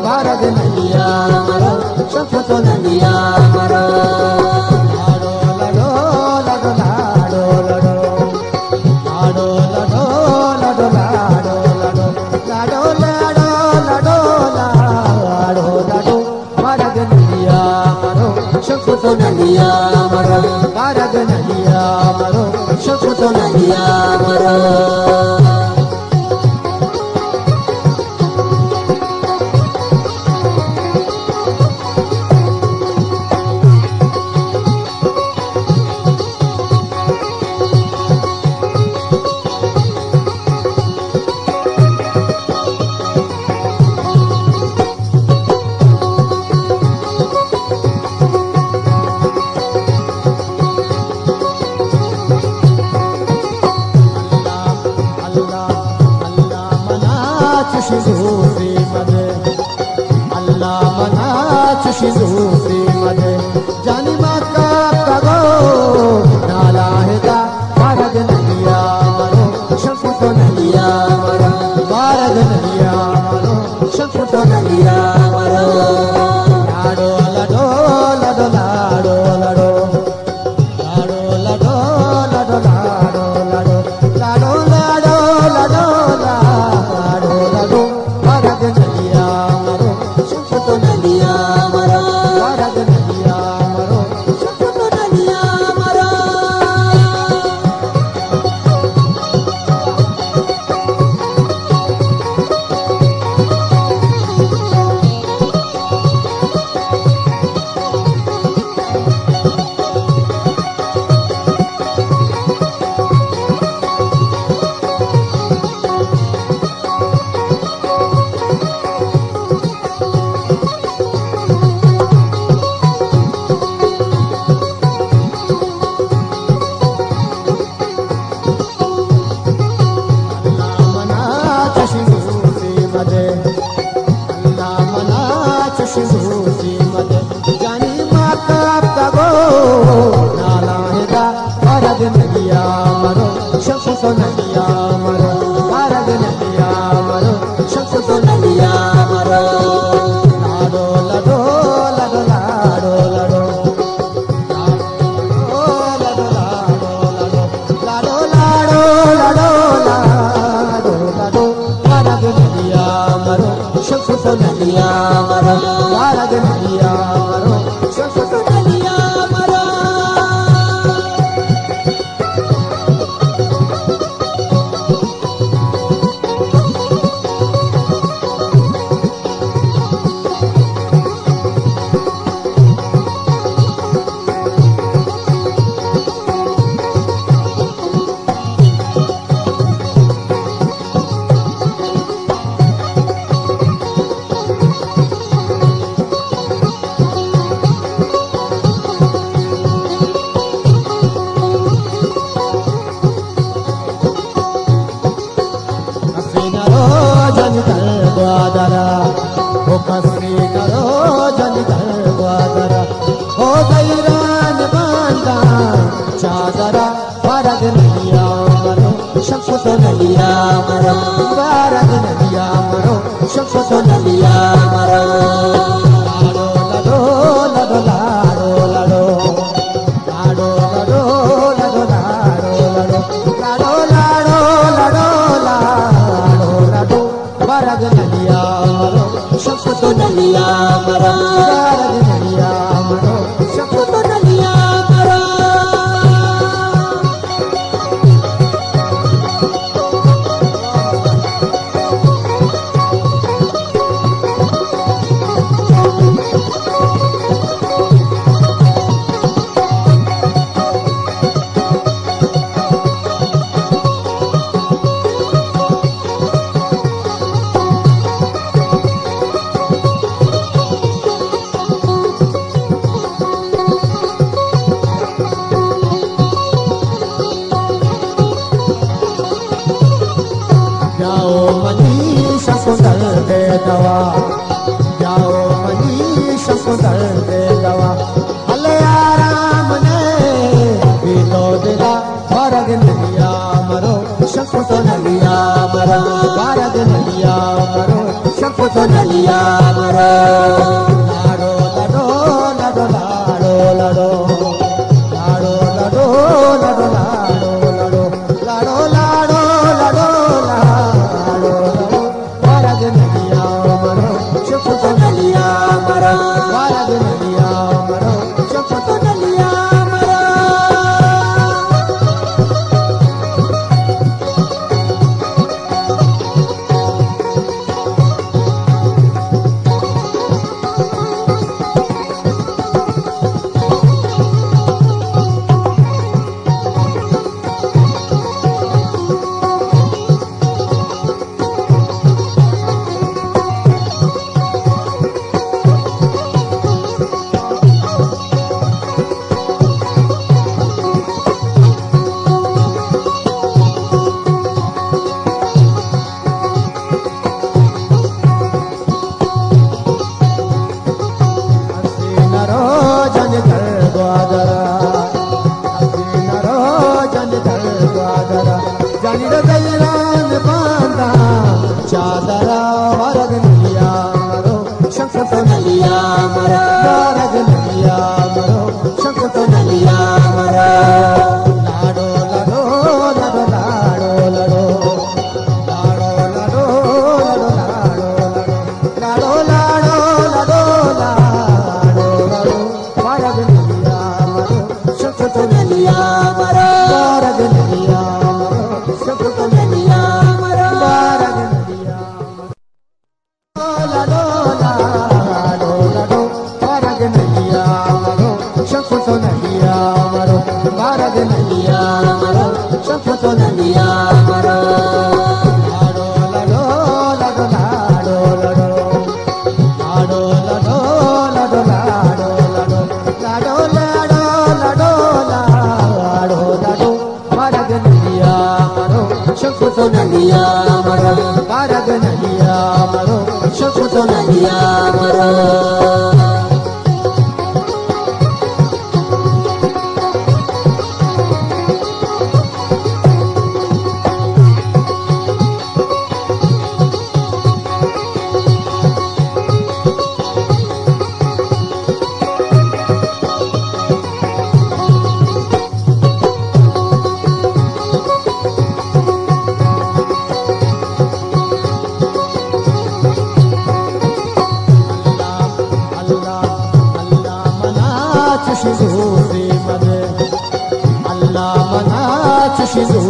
भारत नदिया मरो शंख तो नदिया मरो नदिया मरो भारत नदिया मरो शंख तो नदिया मरो जानी माता कगो नाला है भारत नदिया मरो शंख तो नदिया मरो भारत नदिया मरो शंख तो नदिया मरो लाडो लडो लडो लाडो लडो लाडो लडो लडो लाडो लडो लाडो लाडो लाडो लाडो लडो भारत नदिया मरो शंख तो नदिया मरो भारत नदिया मरो शंख तो नदिया मरो जानी माता कगो नाला है भारत नदिया मरो शंख तो नदिया मरो भारत नदिया मरो शंख तो नदिया मरो लाडो लडो लडो लाडो लडो लाडो लाडो लाडो लाडो लाडो लाडो भारत नदिया मरो शंख तो नदिया मरो भारत नदिया मरो शंख तो नदिया मरो ग्वादरा हो कसरी करो जन कर ग्वादरा हो गैरान बांधा चादरा भारत नदिया मरो शंख तो नदिया मरो भारत नदिया मरो शंख तो नदिया मरो लाडो लडो लाडो लाडो लाडो लाडो लडो लाडो लाडो लाडो लाडो लाडो लाडो भारत नदिया मरो शंख तो नदिया मरो भारत नदिया मरो शंख तो नदिया मरो दवा जाओ मनीष सुंदर दे दवा भले आराम ने भी तो दिला भारत नदिया मरो शंख तो नदिया मरो भारत नदिया मरो शंख तो नलिया मरो लाडो लाडो लाडो लाडो लाडो लाडो लाडो लाडो लाडो लाडो लाडो लाडो लाडो लाडो वारद नलिया मरो चुप तो नलिया मरो वारद नलिया मरो चुप तो नलिया चादरा वारद नलिया मरो शंख तो नलिया मरो वारद नलिया मरो शंख तो नलिया मरो लाडो लाडो लाडो लाडो लाडो लाडो लाडो लाडो लाडो लाडो लाडो लाडो लाडो वारद नलिया मरो शंख तो नलिया मरो वारद नलिया मरो शंख तो नलिया मरो वारद लाडो लाडो लाडो वारद नलिया मरो शंख तो नलिया मरो वारद नलिया मरो शंख तो नलिया मरो लाडो लाडो लाडो लाडो लाडो लाडो लाडो लाडो लाडो लाडो लाडो लाडो लाडो वारद नलिया मरो शंख तो नलिया मरो वारद नलिया मरो शंख तो नलिया मरो She's